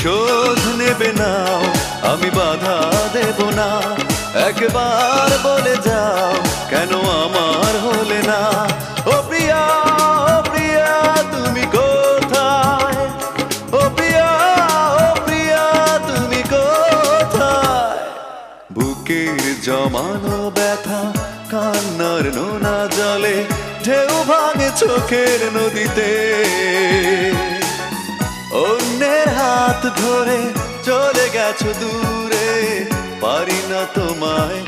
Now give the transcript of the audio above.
প্রতিশোধ নেবে না, আমি বাধা দেব না। একবার বলে যাও কেন আমার হলে না। ও প্রিয়া, ও প্রিয়া তুমি কোথায়? ও প্রিয়া, ও প্রিয়া তুমি কোথায়? বুকের জমানো ব্যথা কান্নার নোনা জলে ঢেউ ভাঙে চোখের নদীতে। অন্যের হাত ধরে চলে গেছো দূরে, পারি না তোমায়